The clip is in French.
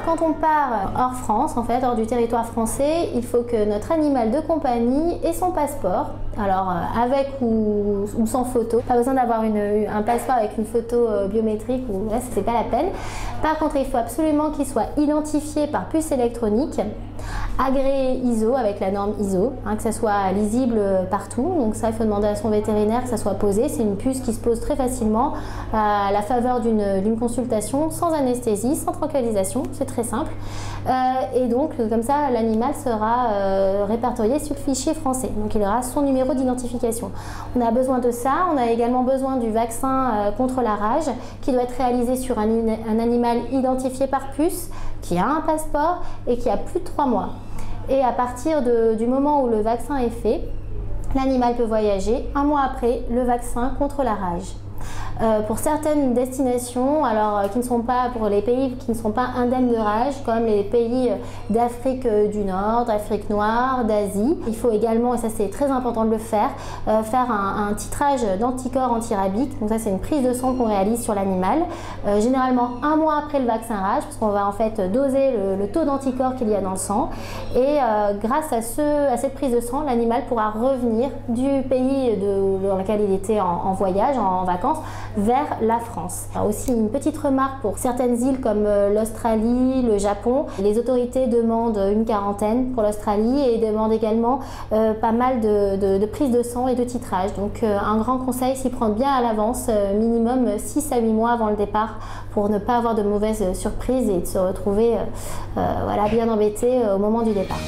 Quand on part hors France, en fait, hors du territoire français, il faut que notre animal de compagnie ait son passeport. Alors avec ou sans photo, pas besoin d'avoir un passeport avec une photo biométrique, ou là c'est pas la peine. Par contre, il faut absolument qu'il soit identifié par puce électronique, agréé ISO avec la norme ISO, que ça soit lisible partout. Donc ça, il faut demander à son vétérinaire que ça soit posé. C'est une puce qui se pose très facilement à la faveur d'une consultation, sans anesthésie, sans tranquillisation. C'est très simple. Et donc comme ça, l'animal sera répertorié sur le fichier français. Donc il aura son numéro d'identification. On a besoin de ça. On a également besoin du vaccin contre la rage qui doit être réalisé sur un animal identifié par puce, qui a un passeport et qui a plus de 3 mois. Et à partir du moment où le vaccin est fait, l'animal peut voyager 1 mois après le vaccin contre la rage. Pour certaines destinations, alors qui ne sont pas pour les pays qui ne sont pas indemnes de rage, comme les pays d'Afrique du Nord, d'Afrique noire, d'Asie, il faut également, et ça c'est très important de le faire, faire un titrage d'anticorps antirabiques. Donc ça c'est une prise de sang qu'on réalise sur l'animal, généralement 1 mois après le vaccin rage, parce qu'on va en fait doser le taux d'anticorps qu'il y a dans le sang. Et grâce à cette prise de sang, l'animal pourra revenir du pays dans lequel il était en voyage, en vacances, vers la France. Alors aussi une petite remarque pour certaines îles comme l'Australie, le Japon. Les autorités demandent une quarantaine pour l'Australie et demandent également pas mal de prises de sang et de titrage. Donc un grand conseil, s'y prendre bien à l'avance, minimum 6 à 8 mois avant le départ, pour ne pas avoir de mauvaises surprises et de se retrouver voilà, bien embêté au moment du départ.